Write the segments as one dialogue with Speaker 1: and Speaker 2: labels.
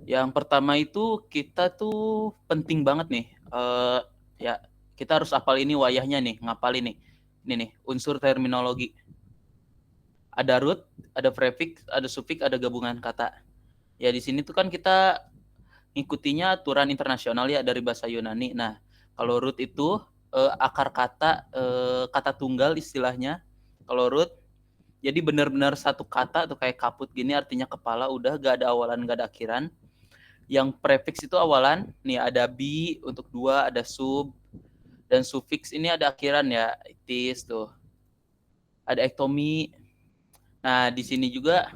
Speaker 1: Yang pertama itu kita tuh penting banget nih, ya kita harus hafal ini wayahnya nih, ngapalin nih. Ini nih, unsur terminologi. Ada root, ada prefix, ada suffix, ada gabungan kata. Ya di sini tuh kan kita ngikutinya aturan internasional ya dari bahasa Yunani. Nah, kalau root itu akar kata, kata tunggal istilahnya. Kalau root jadi benar-benar satu kata tuh kayak kaput gini artinya kepala, udah gak ada awalan gak ada akhiran. Yang prefix itu awalan, nih ada bi untuk dua, ada sub, dan suffix ini ada akhiran ya, itis tuh. Ada ektomi. Nah, di sini juga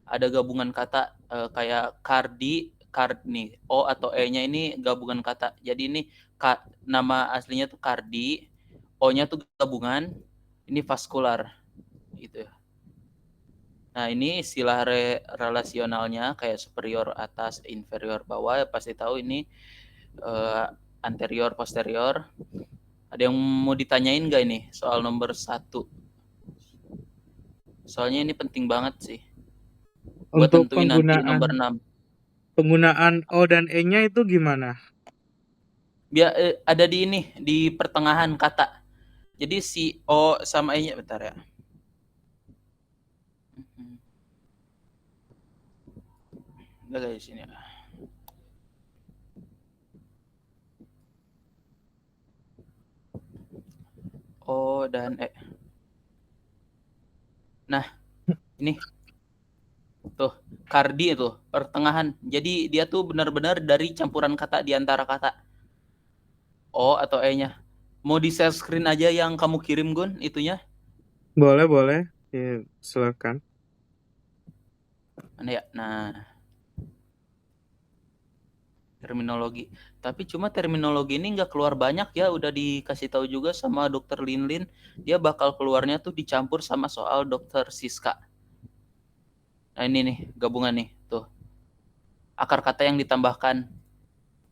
Speaker 1: ada gabungan kata kayak kardi, kard nih, O atau E-nya ini gabungan kata. Jadi ini nama aslinya tuh kardi, O-nya tuh gabungan, ini vaskular gitu. Nah, ini istilah relasionalnya kayak superior atas, inferior bawah, ya pasti tahu ini anterior posterior. Ada yang mau ditanyain nggak ini soal nomor 1? Soalnya ini penting banget sih buat
Speaker 2: Untuk
Speaker 1: tentuin nanti nomor 6.
Speaker 2: penggunaan O dan E-nya itu gimana?
Speaker 1: Biar ada di ini di pertengahan kata. Jadi si O sama E-nya bentar ya. Udah guys ini. O dan E. Nah, ini tuh kardi itu pertengahan. Jadi dia tuh benar-benar dari campuran kata di antara kata O atau E-nya. Mau di share screen aja yang kamu kirim Gun itunya.
Speaker 2: Boleh, boleh. Ya, silakan.
Speaker 1: Mana ya? Nah, terminologi. Tapi cuma terminologi ini nggak keluar banyak ya, udah dikasih tahu juga sama dokter Linlin, dia bakal keluarnya tuh dicampur sama soal dokter Siska. Nah ini nih gabungan nih tuh akar kata yang ditambahkan.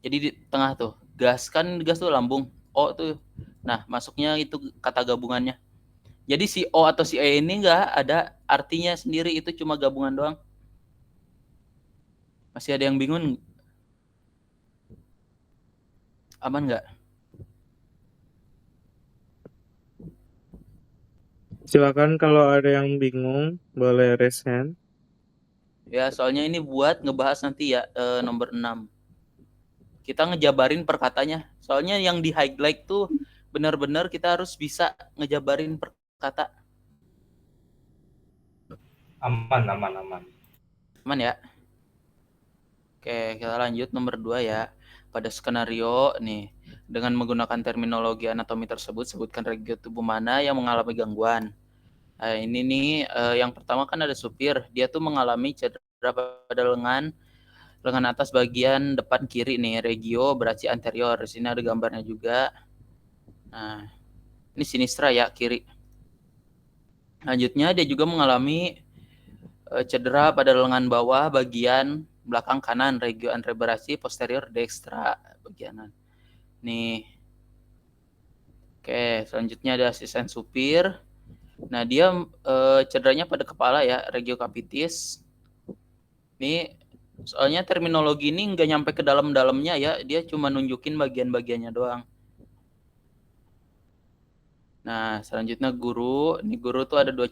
Speaker 1: Jadi di tengah tuh gas kan gas tuh lambung O tuh. Nah masuknya itu kata gabungannya. Jadi si O atau si E ini nggak ada artinya sendiri, itu cuma gabungan doang. Masih ada yang bingung? Aman nggak?
Speaker 2: Silakan kalau ada yang bingung, boleh raise hand.
Speaker 1: Ya soalnya ini buat ngebahas nanti ya nomor 6. Kita ngejabarin perkatanya. Soalnya yang di highlight tuh benar-benar kita harus bisa ngejabarin perkata.
Speaker 3: Aman, aman, aman.
Speaker 1: Aman ya? Oke, kita lanjut nomor 2 ya. Pada skenario nih, dengan menggunakan terminologi anatomi tersebut, sebutkan regio tubuh mana yang mengalami gangguan. Nah, ini nih yang pertama kan ada supir, dia tuh mengalami cedera pada lengan atas bagian depan kiri nih, regio berarti anterior. Di sini ada gambarnya juga. Nah, ini sinistra ya, kiri. Lanjutnya dia juga mengalami cedera pada lengan bawah bagian belakang kanan, regio anteroberasi posterior dextra bagian. Nih. Oke, selanjutnya ada asisten supir. Nah, dia cederanya pada kepala ya, regio capitis. Ini soalnya terminologi ini nggak nyampe ke dalam-dalamnya ya, dia cuma nunjukin bagian-bagiannya doang. Nah, selanjutnya guru. Ini guru tuh ada 2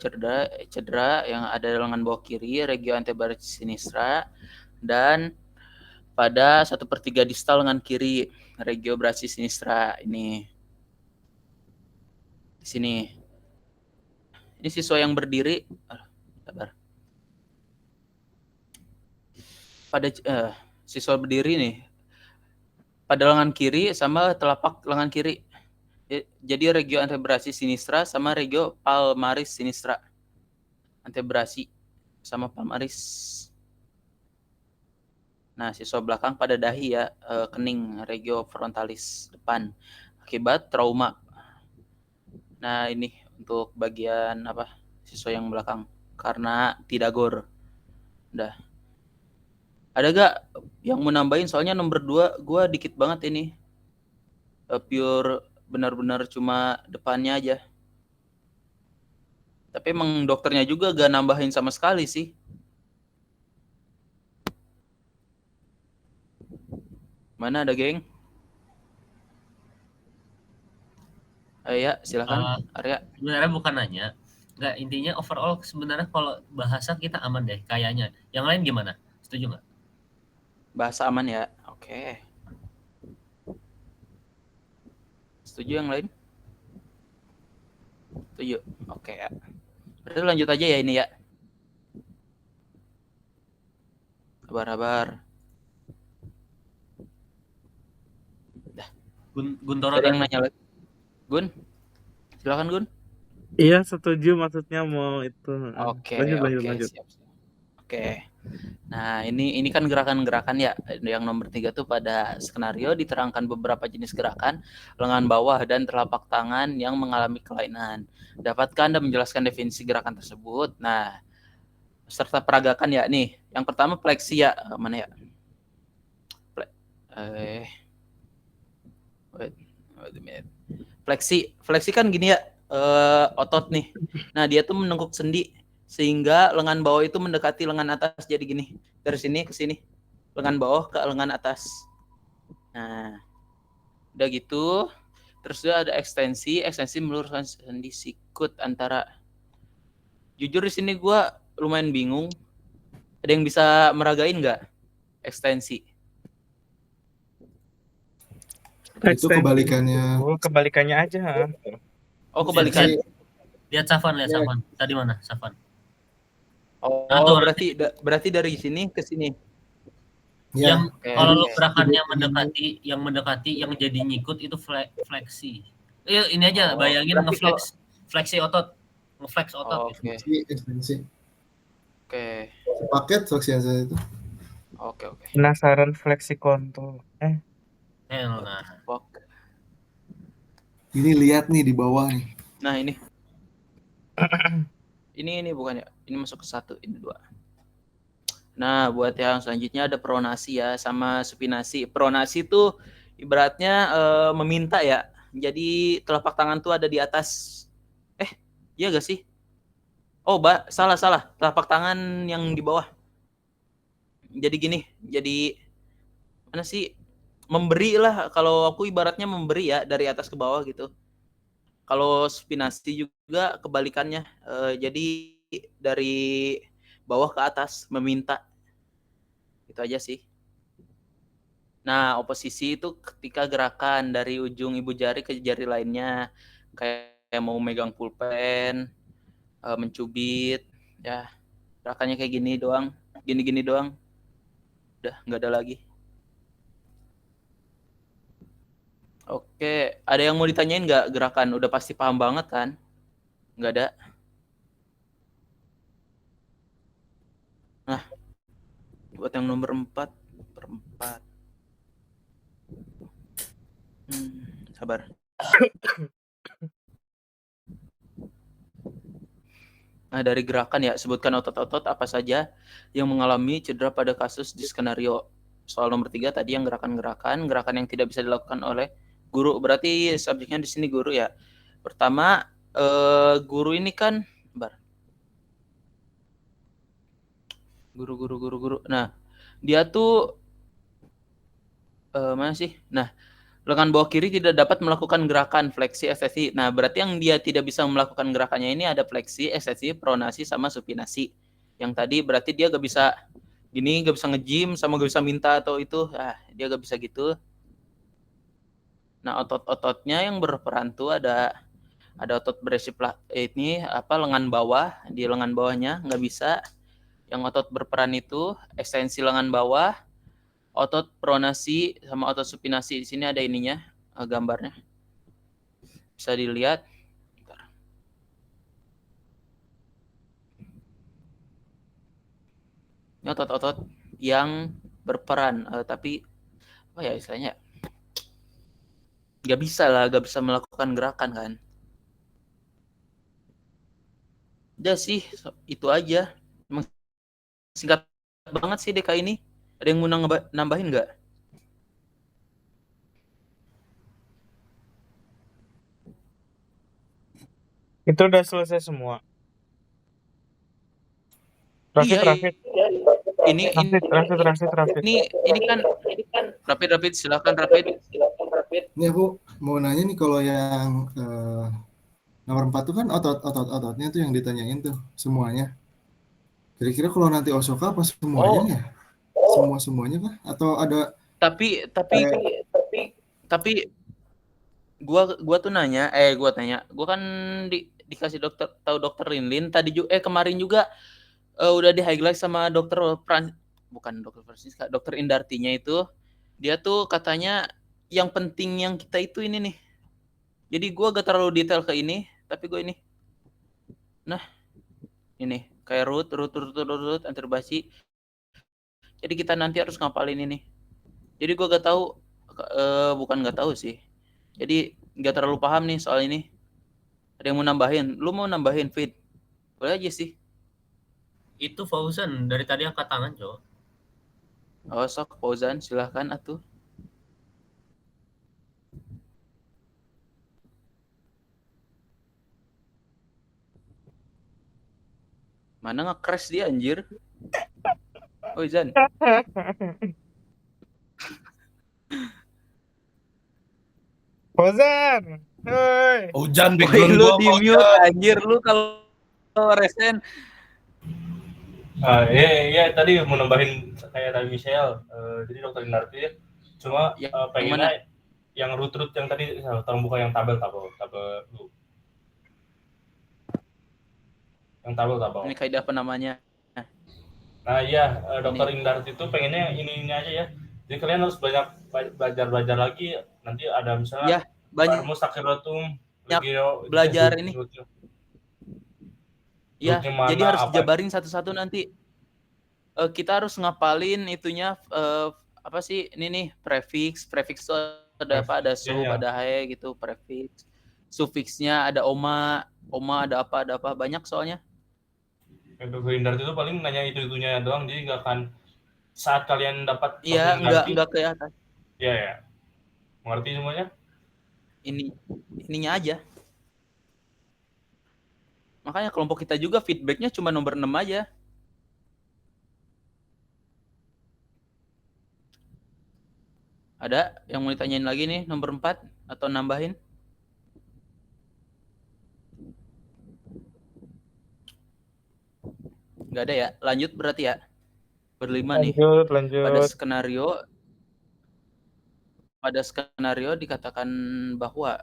Speaker 1: cedera yang ada di lengan bawah kiri, regio anteroberasi sinistra, dan pada 1/3 distal lengan kiri, regio brachii sinistra. Ini di sini. Ini siswa yang berdiri. Sabar. Pada siswa berdiri nih pada lengan kiri sama telapak lengan kiri. Jadi regio anteroberasi sinistra sama regio palmaris sinistra. Anteroberasi sama palmaris. Nah, siswa belakang pada dahi ya, kening, regio frontalis depan akibat trauma. Nah, ini untuk bagian apa? Siswa yang belakang karena tidak gor. Udah. Ada gak yang mau nambahin? Soalnya nomor 2 gue dikit banget ini. Pure benar-benar cuma depannya aja. Tapi emang dokternya juga gak nambahin sama sekali sih. Mana ada geng? Ayo ya, silakan Arya.
Speaker 4: Sebenarnya bukan nanya. Enggak, intinya overall sebenarnya kalau bahasa kita aman deh kayaknya. Yang lain gimana? Setuju nggak?
Speaker 1: Bahasa aman ya. Oke. Setuju yang lain? Setuju. Oke ya. Berarti lanjut aja ya ini ya. Kabar-kabar.
Speaker 4: Guntoro
Speaker 1: Ada yang
Speaker 4: tadi.
Speaker 1: nanya lagi? Gun? Silakan Gun.
Speaker 2: Iya, setuju, maksudnya mau itu.
Speaker 1: Oke,
Speaker 2: Lanjut.
Speaker 1: siap. Oke. Nah, ini kan gerakan-gerakan ya. Yang nomor 3 tuh pada skenario diterangkan beberapa jenis gerakan lengan bawah dan telapak tangan yang mengalami kelainan. Dapatkah Anda menjelaskan definisi gerakan tersebut? Nah, serta peragakan ya nih. Yang pertama fleksi ya. Mana ya? Wait a minute. Fleksi kan gini ya, otot nih. Nah, dia tuh menengkuk sendi sehingga lengan bawah itu mendekati lengan atas, jadi gini. Dari sini ke sini. Lengan bawah ke lengan atas. Nah, udah gitu. Terus ada ekstensi meluruskan sendi sikut antara. Jujur di sini gue lumayan bingung. Ada yang bisa meragain nggak ekstensi?
Speaker 5: Itu kebalikannya.
Speaker 2: Kebalikannya aja.
Speaker 1: Oh, kebalikan.
Speaker 4: Lihat Safan. Tadi mana Safan?
Speaker 1: Oh, berarti dari sini ke sini.
Speaker 5: Ya.
Speaker 4: Yang kalau lo gerakannya mendekati yang jadi nyikut itu fleksi. Ini aja bayangin fleksi otot, ngeflex otot.
Speaker 1: Oke.
Speaker 5: Ekstensi.
Speaker 1: Oke.
Speaker 5: Paket fleksi yang saya itu.
Speaker 1: Oke.
Speaker 2: Penasaran fleksi kontul.
Speaker 4: Nah.
Speaker 5: Ini lihat nih di bawah nih.
Speaker 1: Nah, ini. ini bukan ya. Ini masuk ke 1, ini 2. Nah, buat yang selanjutnya ada pronasi ya sama supinasi. Pronasi itu ibaratnya meminta ya. Jadi telapak tangan tuh ada di atas. Iya gak sih? Oh, salah. Telapak tangan yang di bawah. Jadi gini, jadi mana sih? Memberi lah, kalau aku ibaratnya memberi ya dari atas ke bawah gitu. Kalau supinasi juga kebalikannya, jadi dari bawah ke atas meminta. Itu aja sih. Nah, oposisi itu ketika gerakan dari ujung ibu jari ke jari lainnya, kayak mau megang pulpen, mencubit, ya gerakannya kayak gini doang, gini doang. Udah nggak ada lagi. Oke, ada yang mau ditanyain nggak gerakan? Udah pasti paham banget kan? Nggak ada. Nah, buat yang nomor 4. Sabar. Nah, dari gerakan ya, sebutkan otot-otot apa saja yang mengalami cedera pada kasus di skenario. Soal nomor 3 tadi yang gerakan yang tidak bisa dilakukan oleh guru. Berarti subjeknya di sini guru ya. Pertama, guru ini kan guru. Nah, dia tuh mana sih? Nah, lengan bawah kiri tidak dapat melakukan gerakan fleksi, ekstensi. Nah, berarti yang dia tidak bisa melakukan gerakannya ini ada fleksi, ekstensi, pronasi, sama supinasi. Yang tadi berarti dia gak bisa gini, gak bisa nge-gym, sama gak bisa minta atau itu. Dia gak bisa gitu. Nah, otot-ototnya yang berperan tuh ada otot berisi ini lengan bawah, di lengan bawahnya nggak bisa. Yang otot berperan itu ekstensi lengan bawah, otot pronasi sama otot supinasi. Di sini ada ininya, gambarnya. Bisa dilihat. Ini otot-otot yang berperan, tapi apa ya istilahnya? Gak bisa melakukan gerakan kan. Udah sih, itu aja. Emang singkat banget sih DK ini. Ada yang mau nambahin nggak?
Speaker 2: Itu udah selesai semua. Rafid.
Speaker 1: Ini
Speaker 2: Rafid.
Speaker 1: kan Rapid, silakan rapid.
Speaker 5: Ini aku mau nanya nih kalau yang nomor 4 tuh kan ototnya tuh yang ditanyain tuh semuanya. Kira-kira kalau nanti Osaka apa semuanya
Speaker 1: Oh,
Speaker 5: ya? Semuanya kah? Atau ada
Speaker 1: tapi
Speaker 5: kayak
Speaker 1: tapi gua tuh nanya, gua kan dikasih tahu dokter Linlin tadi juga kemarin juga udah di highlight sama bukan dokter Francisca, dokter Indartinya itu. Dia tuh katanya yang penting yang kita itu ini nih. Jadi gua gak terlalu detail ke ini, tapi gue ini. Nah, ini kayak root antarbasi. Jadi kita nanti harus ngapalin ini. Jadi gua gak tahu bukan gak tahu sih. Jadi gak terlalu paham nih soal ini. Ada yang mau nambahin? Lu mau nambahin Fit? Boleh aja sih.
Speaker 4: Itu Fauzan dari tadi angkat tangan, Cok.
Speaker 1: Oh, sok Fauzan, silahkan atuh. Mana nge-crash dia anjir? Oh, Zan.
Speaker 2: Fauzan, hoi.
Speaker 3: Hujan
Speaker 1: Woi,
Speaker 3: background
Speaker 1: lu
Speaker 3: gua
Speaker 1: di
Speaker 3: apa
Speaker 1: mute
Speaker 3: hujan?
Speaker 1: anjir lu kalau resen.
Speaker 3: Iya tadi mau nambahin kayak tadi Michelle. Jadi dokter Indarti cuma
Speaker 1: Yang mana?
Speaker 3: pengennya yang root yang tadi tolong buka yang tabel lu. Yang tabel.
Speaker 1: Ini kaidah apa namanya?
Speaker 3: Nah iya, dokter
Speaker 1: Ini.
Speaker 3: Indarti itu pengennya ini aja ya. Jadi kalian harus banyak belajar lagi. Nanti ada
Speaker 1: Ya,
Speaker 3: misalnya
Speaker 1: banyak
Speaker 3: Parmus Sakiratum, Legio, itu
Speaker 1: belajar ini. Ya,
Speaker 3: rootnya
Speaker 1: jadi
Speaker 3: mana
Speaker 1: harus
Speaker 3: apa?
Speaker 1: dijabarin satu-satu nanti. Kita harus ngapalin itunya apa sih? Ini nih prefix itu ada apa? Ada
Speaker 3: Ya,
Speaker 1: sub,
Speaker 3: ya.
Speaker 1: ada he gitu, prefix. Sufiksnya ada oma ada apa banyak soalnya.
Speaker 3: Dokter Indarti itu paling nanya itunya doang, jadi nggak akan saat kalian dapat dokter
Speaker 1: Iya,
Speaker 3: Indarti,
Speaker 1: enggak ke atas.
Speaker 3: ya, mengerti semuanya?
Speaker 1: Ininya aja. Makanya kelompok kita juga feedbacknya cuma nomor 6 aja. Ada yang mau ditanyain lagi nih nomor 4 atau nambahin? Nggak ada ya? Lanjut berarti ya? Berlima nih.
Speaker 2: Lanjut.
Speaker 1: Pada skenario dikatakan bahwa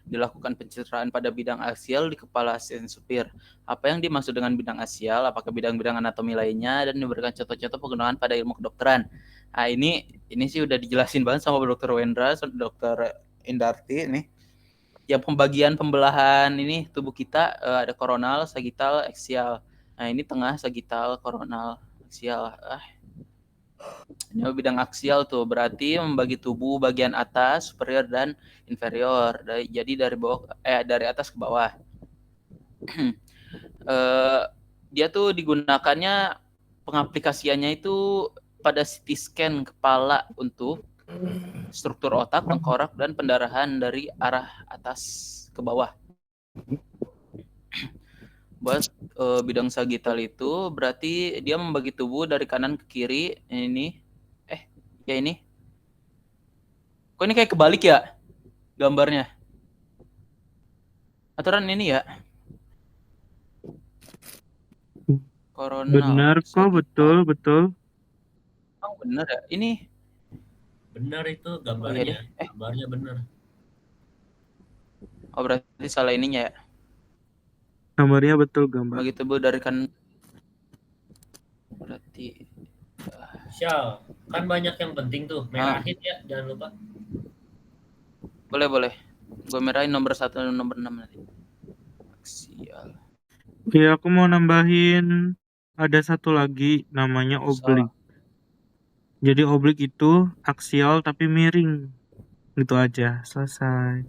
Speaker 1: dilakukan pencitraan pada bidang aksial di kepala asisten supir. Apa yang dimaksud dengan bidang aksial? Apakah bidang-bidang anatomi lainnya dan diberikan contoh-contoh penggunaan pada ilmu kedokteran. Nah, ini sih udah dijelasin banget sama Dr. Wendra, Dr. Indarti nih. Yang pembelahan ini tubuh kita ada koronal, sagital, aksial. Nah, ini tengah sagital, koronal, aksial. Ini bidang aksial tuh berarti membagi tubuh bagian atas, superior dan inferior. Jadi dari atas ke bawah. Dia tuh digunakannya pengaplikasiannya itu pada CT scan kepala untuk struktur otak, tengkorak dan pendarahan dari arah atas ke bawah. Buat bidang sagital itu berarti dia membagi tubuh dari kanan ke kiri. Ini kok ini kayak kebalik ya gambarnya? Aturan ini ya. Koronal.
Speaker 2: Benar kok,
Speaker 1: sagital.
Speaker 2: betul.
Speaker 1: Oh, bener ya. Ini
Speaker 4: Benar itu
Speaker 1: oh, iya
Speaker 4: gambarnya.
Speaker 1: deh.
Speaker 4: Gambarnya benar.
Speaker 1: Oh, berarti salah ininya ya.
Speaker 2: Gambarnya betul gambar.
Speaker 1: Begitu Bu dari kan berarti
Speaker 4: Syal, kan banyak yang penting tuh. Merahin ya, jangan lupa.
Speaker 1: boleh. Gue merahin nomor 1 dan nomor 6 nanti. Aksial.
Speaker 2: Iya, aku mau nambahin ada satu lagi namanya oblik. Jadi oblik itu aksial tapi miring. Gitu aja, selesai.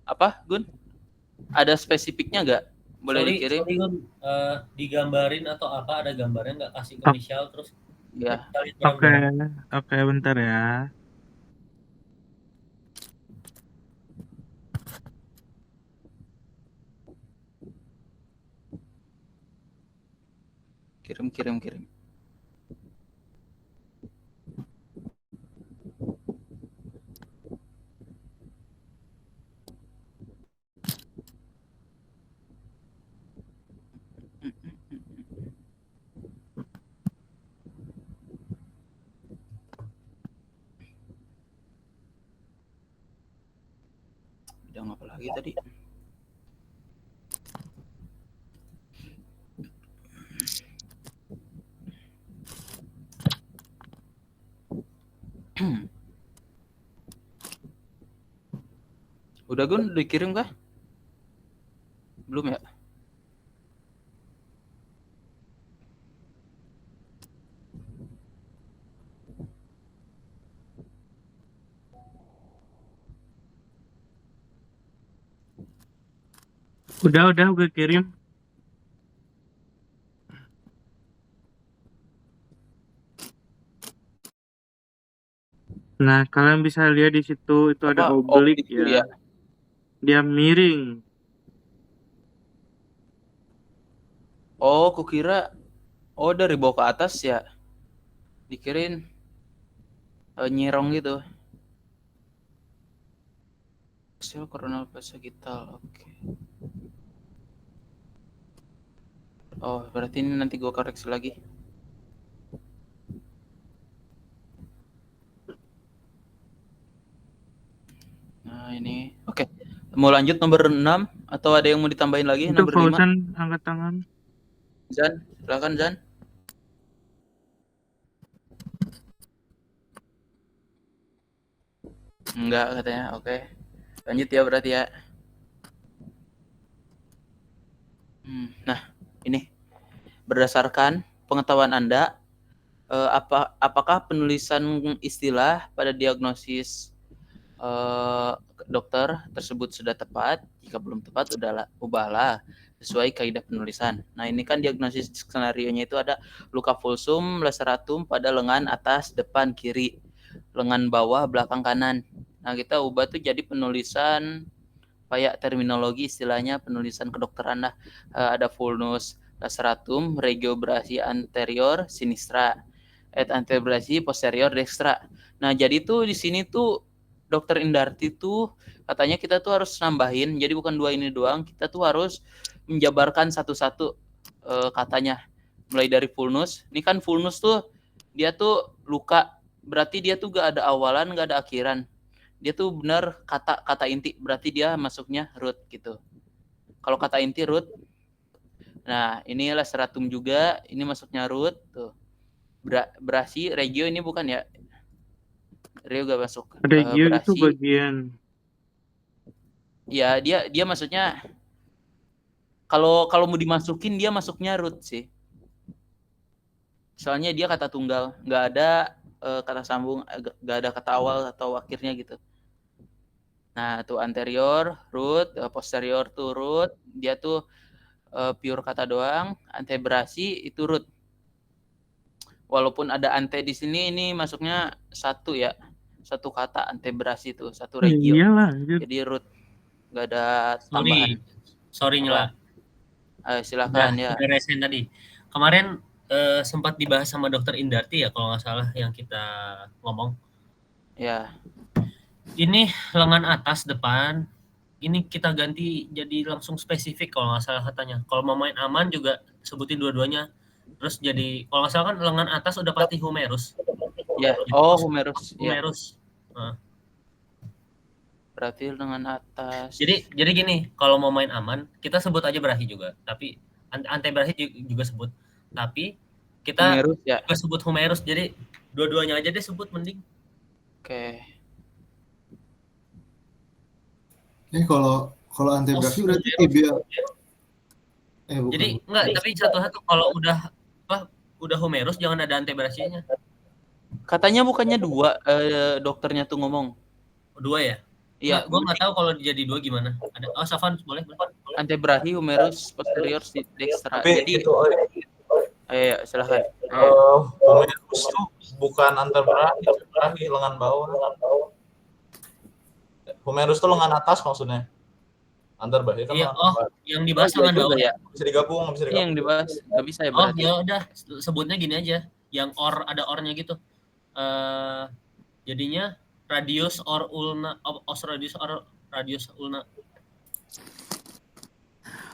Speaker 1: Apa, Gun? Ada spesifiknya nggak? Boleh dikirim?
Speaker 4: Sorry Gun, digambarin atau apa, ada gambarnya nggak, kasih ke Michelle terus
Speaker 1: Ya.
Speaker 4: kita lihat bareng-bareng.
Speaker 2: Oke, bentar ya.
Speaker 1: Kirim. lagi tadi? Udah Gun, dikirim kah? Belum ya?
Speaker 2: Udah gue kirim. Nah, kalian bisa lihat di situ itu ada
Speaker 1: Apa?
Speaker 2: oblik
Speaker 1: Itu
Speaker 2: ya.
Speaker 1: ya?
Speaker 2: Dia miring.
Speaker 1: Oh, kukira dari bawah ke atas ya. Dikirin nyirong gitu. Hasil koronal sagittal. Oke. Oh, berarti ini nanti gue koreksi lagi. Nah, ini. Oke. Mau lanjut nomor 6 atau ada yang mau ditambahin lagi
Speaker 2: Itu
Speaker 1: nomor 5?
Speaker 2: Fauzan angkat tangan.
Speaker 1: Zan, silakan Zan. Enggak katanya. Oke. Lanjut ya berarti ya. Nah, ini berdasarkan pengetahuan Anda, apakah penulisan istilah pada diagnosis dokter tersebut sudah tepat? Jika belum tepat, ubahlah sesuai kaidah penulisan. Nah, ini kan diagnosis skenarionya itu ada luka fulsum laceratum pada lengan atas depan kiri, lengan bawah belakang kanan. Nah, kita ubah tuh jadi penulisan kayak terminologi istilahnya penulisan kedokteran lah. Ada vulnus laceratum regiobrasi anterior sinistra et antebrasi posterior dextra. Nah, jadi tuh di sini tuh Dokter Indarti tuh katanya kita tuh harus nambahin, jadi bukan 2 ini doang, kita tuh harus menjabarkan satu-satu katanya. Mulai dari vulnus. Ini kan vulnus tuh dia tuh luka, berarti dia tuh gak ada awalan, gak ada akhiran. Dia tuh benar kata inti, berarti dia masuknya root gitu. Kalau kata inti root. Nah, ini laceratum juga, ini masuknya root tuh. Brasi, regio ini bukan ya? Regio gak masuk.
Speaker 2: Regio itu
Speaker 1: Brasi,
Speaker 2: bagian.
Speaker 1: ya dia maksudnya kalau mau dimasukin dia masuknya root sih. Soalnya dia kata tunggal, nggak ada kata sambung, nggak ada kata awal atau akhirnya gitu. Nah, tuh anterior root, posterior tuh root, dia tuh pure kata doang, antebrasi itu root. Walaupun ada ante di sini, ini masuknya satu ya, satu kata antebrasi itu, satu regio.
Speaker 2: Iyalah.
Speaker 1: Jadi root, nggak ada tambahan.
Speaker 4: Sorry Nyela.
Speaker 1: Silakan ya.
Speaker 4: Udah resen tadi. Kemarin sempat dibahas sama Dokter Indarti ya kalau nggak salah yang kita ngomong.
Speaker 1: Ya.
Speaker 4: Ini lengan atas depan. Ini kita ganti jadi langsung spesifik kalau nggak salah katanya. Kalau mau main aman juga sebutin dua-duanya. Terus jadi kalau nggak salah kan lengan atas udah pasti humerus.
Speaker 1: Ya. Oh, humerus.
Speaker 4: Humerus.
Speaker 1: Ya. Nah. Berarti lengan atas.
Speaker 4: Jadi gini, kalau mau main aman, kita sebut aja brahi juga. Tapi antebrahi juga sebut. Tapi kita
Speaker 1: humerus, ya.
Speaker 4: juga sebut humerus. Jadi dua-duanya aja deh sebut mending.
Speaker 1: Oke.
Speaker 5: Ini kalau antebrahi berarti tibia.
Speaker 4: Bukan. Jadi enggak, tapi satu-satu kalau udah humerus jangan ada antebrasinya.
Speaker 1: Katanya bukannya 2 dokternya tuh ngomong.
Speaker 4: 2 ya?
Speaker 1: Iya.
Speaker 4: Gue nggak tahu kalau jadi 2 gimana. Ada. Oh, Safan boleh.
Speaker 1: Antebrahi, humerus, posterior, dextra.
Speaker 3: Tapi
Speaker 1: jadi
Speaker 3: itu
Speaker 1: ayo silakan.
Speaker 3: humerus tuh bukan antebrahi, lengan bawah. Humerus tuh lengan atas maksudnya. Antebrahi kan
Speaker 4: iya, yang dibahas lengan bawah ya.
Speaker 3: Bisa digabung.
Speaker 1: Iya, yang dibahas nggak bisa ya berarti.
Speaker 4: Ya udah, sebutnya gini aja. Yang ada ornya gitu. Jadinya radius or ulna, radius ulna.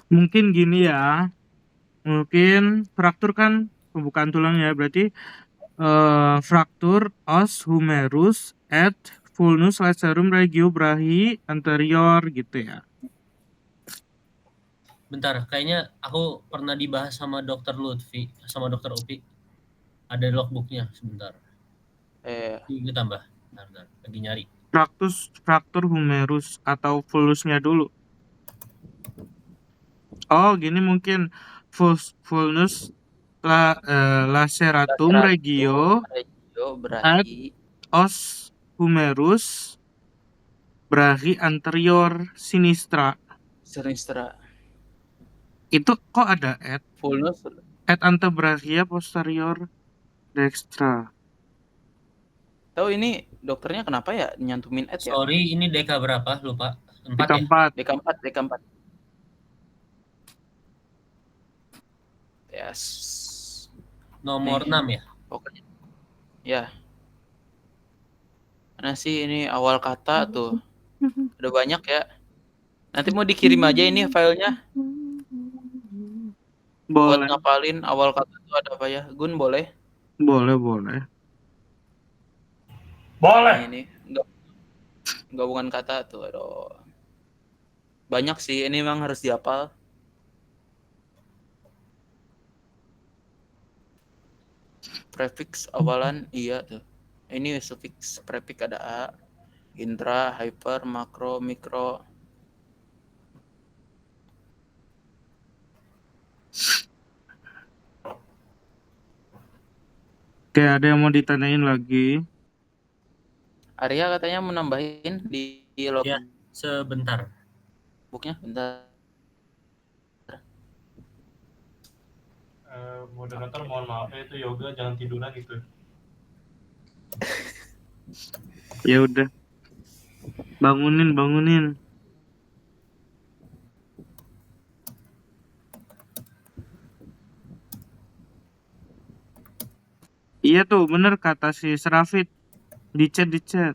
Speaker 2: Mungkin gini ya. Mungkin fraktur kan pembukaan tulang ya. Berarti fraktur os humerus et vulnus lacerum regio brachi anterior gitu ya.
Speaker 4: Bentar, kayaknya aku pernah dibahas sama dokter Lutfi, sama dokter Upi. Ada logbooknya, sebentar. Ini tambah. Bentar, lagi nyari.
Speaker 2: Fraktur humerus atau fulusnya dulu. Oh, gini mungkin vulnus laceratum regio
Speaker 1: brachi
Speaker 2: os humerus brachi anterior sinistra. Itu kok ada
Speaker 1: Fulnus
Speaker 2: antebrachia posterior dextra.
Speaker 1: tahu ini dokternya kenapa ya nyantumin ya?
Speaker 4: Sorry, ini deka berapa? Lupa. 4 ya?
Speaker 2: Deka 4.
Speaker 1: DK4. Yes.
Speaker 4: Nomor
Speaker 1: Nih.
Speaker 4: 6 ya?
Speaker 1: Pokoknya. Ya. Mana sih ini awal kata tuh? Ada banyak ya. Nanti mau dikirim aja ini filenya. Buat
Speaker 2: Boleh.
Speaker 1: ngapalin awal kata itu ada apa ya? Gun boleh?
Speaker 2: Boleh.
Speaker 3: Boleh.
Speaker 1: Ini gabungan kata tuh. Aduh. Banyak sih, ini memang harus dihafal. Prefix awalan iya tuh. Ini suffix prefix ada a, intra, hyper, makro, mikro.
Speaker 2: Oke, ada yang mau ditanyain lagi?
Speaker 1: Arya katanya mau nambahin di log
Speaker 4: Ya, sebentar.
Speaker 1: booknya bentar.
Speaker 3: Moderator mohon maaf ya, itu yoga jangan tiduran gitu.
Speaker 2: Ya udah. Bangunin. Iya tuh, bener kata si Serafit. Di chat.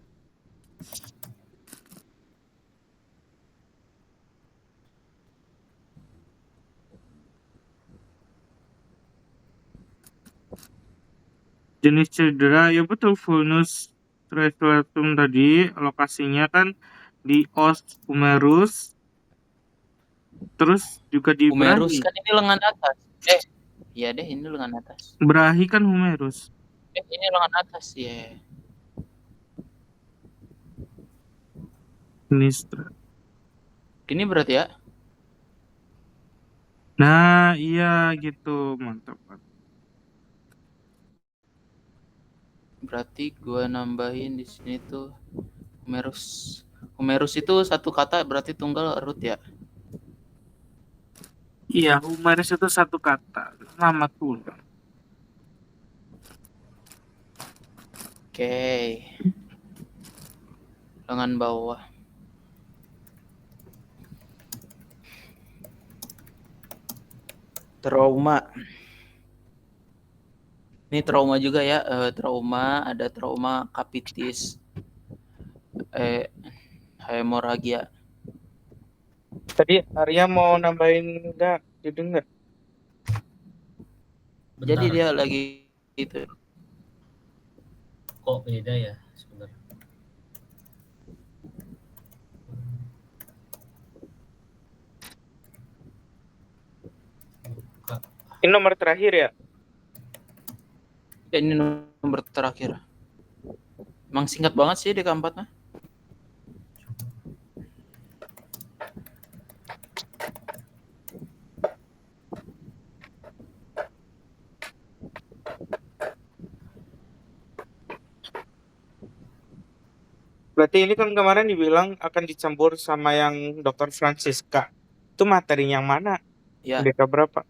Speaker 2: Jenis cedera, ya betul, vulnus restrictum tadi, lokasinya kan di os humerus, terus juga di
Speaker 1: Humerus
Speaker 2: brachi.
Speaker 1: kan ini lengan atas. Iya deh, ini lengan atas.
Speaker 2: Brachi kan humerus.
Speaker 1: Ini lengan atas ya.
Speaker 2: Sinistra.
Speaker 1: Ini berarti ya?
Speaker 2: Nah, iya gitu, mantap.
Speaker 1: Berarti gua nambahin di sini tuh humerus. Humerus itu satu kata berarti tunggal root ya?
Speaker 2: Iya, humerus itu satu kata, nama tulang.
Speaker 1: Oke. Lengan bawah. Trauma. Ini trauma juga ya, ada trauma capitis, hemorragia.
Speaker 2: Tadi Arya mau nambahin enggak? Didengar?
Speaker 4: Bentar.
Speaker 1: Jadi dia lagi itu.
Speaker 4: Kok beda ya? Sebentar.
Speaker 2: Ini nomor terakhir ya?
Speaker 1: Ini nomor terakhir. Emang singkat banget sih DK4-nya.
Speaker 2: Berarti ini kan kemarin dibilang akan dicampur sama yang Dr. Francisca. Itu materi yang mana?
Speaker 1: Ya.
Speaker 2: DK berapa?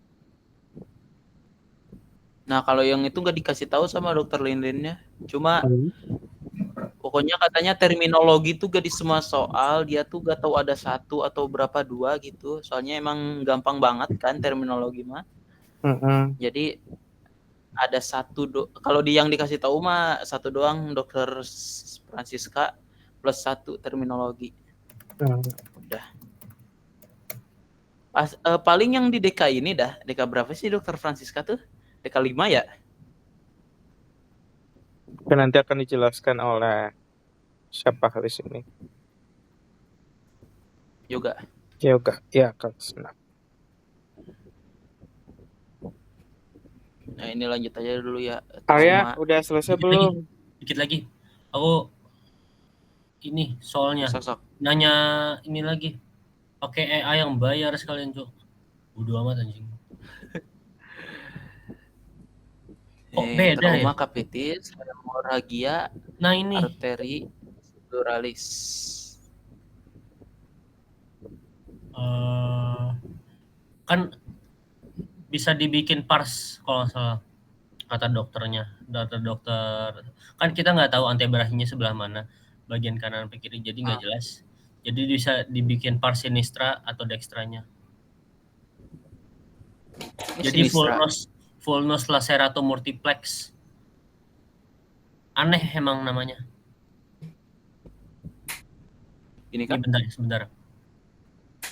Speaker 1: Nah, kalau yang itu nggak dikasih tahu sama dokter Lindinnya. Cuma pokoknya katanya terminologi tuh gak di semua soal, dia tuh gak tahu ada satu atau berapa dua gitu. Soalnya emang gampang banget kan terminologi mah. Jadi ada kalau yang dikasih tahu mah satu doang, dokter Francisca plus satu terminologi. Udah. Paling yang di DK ini DK berapa sih dokter Francisca tuh? DK 5 ya?
Speaker 2: Nanti akan dijelaskan oleh siapa kali sini?
Speaker 1: Yoga.
Speaker 2: Ya, Kak Senap.
Speaker 1: Nah, ini lanjut aja dulu ya.
Speaker 2: Arya
Speaker 1: Sama
Speaker 2: udah selesai
Speaker 4: Dikit lagi.
Speaker 2: belum?
Speaker 4: Dikit lagi. Aku ini soalnya
Speaker 1: sosok.
Speaker 4: nanya ini lagi. Pakai AI yang bayar sekalian, Cuk. Bodo amat anjing. Kok beda
Speaker 1: Trauma
Speaker 4: ya?
Speaker 1: capitis, hemorragia,
Speaker 4: Nah, ini
Speaker 1: arteri duralis.
Speaker 4: kan bisa dibikin pars kalau nggak salah kata dokternya. Dokter kan kita nggak tahu antebrahinya sebelah mana, bagian kanan atau kiri, jadi nggak jelas. Jadi bisa dibikin pars sinistra atau dextranya. Jadi vulnus laceratum multiplex. Aneh emang namanya.
Speaker 1: Ini kan
Speaker 4: Sebentar.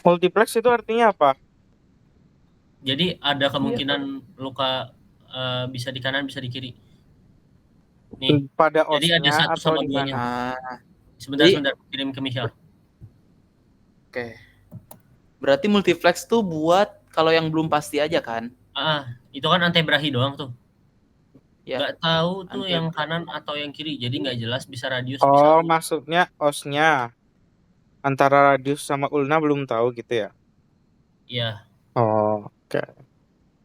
Speaker 2: Multiplex itu artinya apa?
Speaker 4: Jadi ada kemungkinan luka bisa di kanan, bisa di kiri. Nih.
Speaker 2: Pada
Speaker 4: Jadi ada
Speaker 2: osnya
Speaker 4: 1
Speaker 2: atau
Speaker 4: sama
Speaker 2: di
Speaker 4: 2-nya.
Speaker 2: mana?
Speaker 4: Sebentar, kirim ke Michelle.
Speaker 1: Oke. Berarti multiplex tuh buat kalau yang belum pasti aja kan?
Speaker 4: Itu kan antebrahi doang tuh.
Speaker 1: Ya.
Speaker 4: Nggak tahu tuh yang kanan atau yang kiri, jadi nggak jelas, bisa radius.
Speaker 2: Oh,
Speaker 4: bisa
Speaker 2: maksudnya osnya antara radius sama ulna belum tahu gitu ya?
Speaker 4: Iya.
Speaker 2: Oh, oke.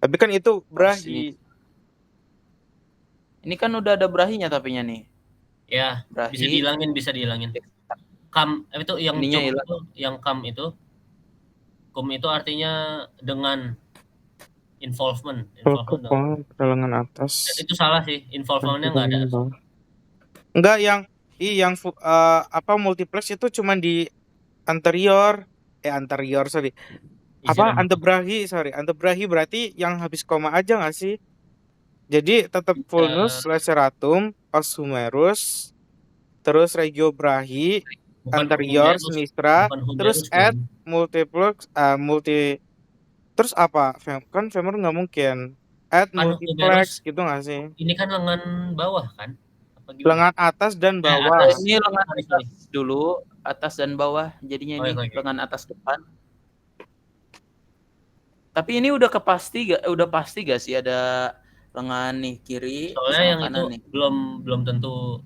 Speaker 2: Tapi kan itu brahi.
Speaker 1: Ini kan udah ada brahinya tapinya nih.
Speaker 4: Ya,
Speaker 1: Brahi.
Speaker 4: bisa dihilangin. Kam itu yang itu, yang kam itu. Kum itu artinya dengan involvement
Speaker 2: Pergelangan atas.
Speaker 4: Itu salah sih, involvementnya nggak ada.
Speaker 2: Enggak, yang multiplex itu cuma di anterior, sorry. Antebrahi berarti yang habis koma aja nggak sih? Jadi tetap vulnus laceratum, os humerus, terus regiobrahi, anterior, sinistra, terus multiplex, terus apa? Kan femur nggak mungkin. Multiplex gitu nggak sih?
Speaker 4: Ini kan lengan bawah kan?
Speaker 2: Lengan atas dan bawah.
Speaker 1: Ini lengan atas dulu, atas dan bawah. Jadinya ini lengan atas depan. Tapi ini udah pasti gak sih ada lengan nih kiri
Speaker 4: soalnya
Speaker 1: sama
Speaker 4: yang
Speaker 1: kanan
Speaker 4: itu nih. belum tentu.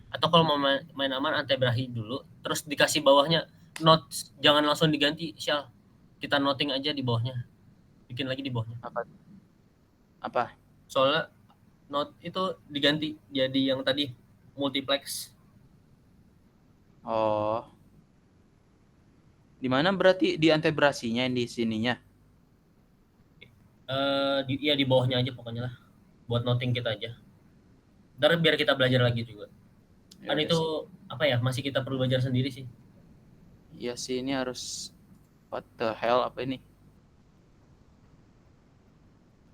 Speaker 4: Atau kalau mau main aman antebrahi dulu, terus dikasih bawahnya notes, jangan langsung diganti, Syal. Kita noting aja di bawahnya. Bikin lagi di bawahnya.
Speaker 1: Apa?
Speaker 4: Soalnya note itu diganti jadi yang tadi multiplex.
Speaker 1: Oh. Di mana berarti di antebrasinya di sininya?
Speaker 4: Di bawahnya aja pokoknya lah. Buat noting kita aja. Ntar biar kita belajar lagi juga. Kan itu masih kita perlu belajar sendiri sih.
Speaker 1: Iya sih, ini harus what the hell apa ini?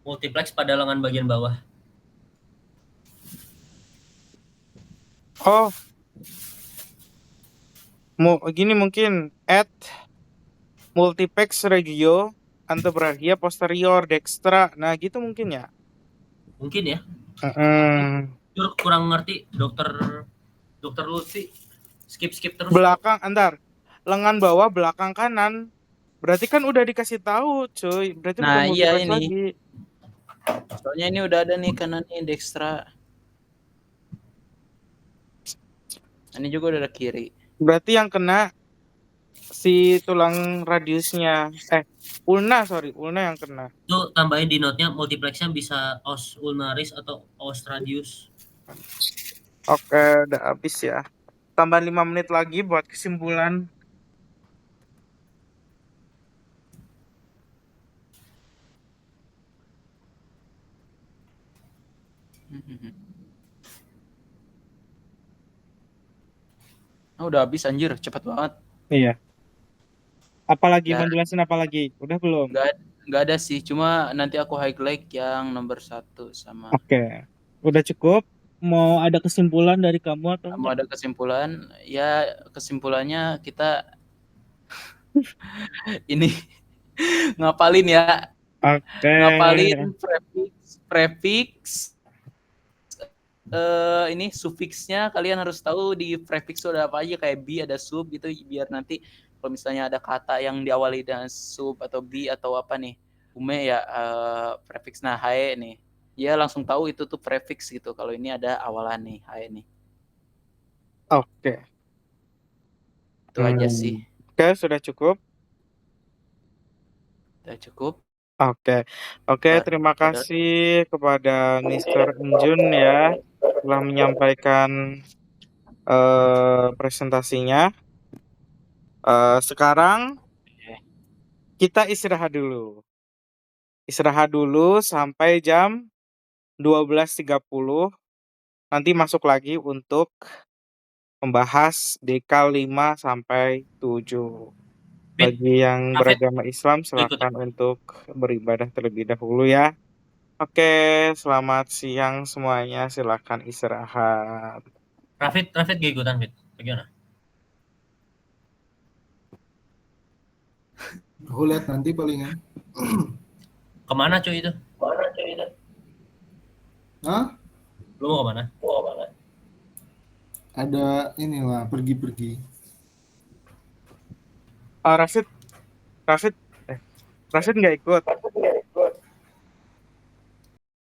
Speaker 4: Multiplex pada lengan bagian bawah.
Speaker 2: Oh. Gini mungkin multiplex regio antebrachia posterior dextra. Nah, gitu mungkin ya?
Speaker 4: Mungkin ya. Kurang ngerti Dokter Lutfi. Skip terus.
Speaker 2: Belakang, lengan bawah belakang kanan. Berarti kan udah dikasih tahu, cuy. Berarti bukan multiplex lagi.
Speaker 1: Soalnya ini udah ada nih kanan nih dextra. Ini juga udah ada kiri.
Speaker 2: Berarti yang kena si tulang radiusnya. Ulna yang kena.
Speaker 4: Itu tambahin di note-nya, multiplexnya bisa os ulnaris atau os radius.
Speaker 2: Oke, udah habis ya. Tambah 5 menit lagi buat kesimpulan.
Speaker 1: Udah habis anjir, cepet banget.
Speaker 2: Iya. Apalagi mau jelasin apa lagi? Udah belum?
Speaker 1: Nggak ada sih, cuma nanti aku highlight yang nomor 1 sama.
Speaker 2: Oke. Udah cukup? Mau ada kesimpulan dari kamu atau
Speaker 1: mau ada kesimpulan? Ya, kesimpulannya kita ini ngapalin ya.
Speaker 2: Oke.
Speaker 1: Ngapalin prefix ini sufiksnya kalian harus tahu di prefix itu ada apa aja, kayak bi ada sub gitu, biar nanti kalau misalnya ada kata yang diawali dengan sub atau bi atau apa nih, ume ya prefix hae nih. ya langsung tahu itu tuh prefix gitu. Kalau ini ada awalan nih, hai nih.
Speaker 2: Oke.
Speaker 1: Itu aja sih.
Speaker 2: Oke, sudah cukup.
Speaker 1: Udah cukup.
Speaker 2: Oke, terima kasih kepada Mr. Enjun ya telah menyampaikan presentasinya. Sekarang kita istirahat dulu. Istirahat dulu sampai jam 12.30. Nanti masuk lagi untuk membahas dekal 5 sampai 7. Bagi yang
Speaker 4: Hafid,
Speaker 2: beragama Islam silakan untuk beribadah terlebih dahulu ya. Oke, selamat siang semuanya. Silakan istirahat.
Speaker 4: Rafid gak ikutan, Fit? Bagaimana?
Speaker 5: Aku lihat nanti palingan.
Speaker 4: Kemana cuy itu?
Speaker 5: Hah?
Speaker 4: Lu mau kemana?
Speaker 5: Ada inilah pergi-pergi.
Speaker 2: Rafid nggak ikut.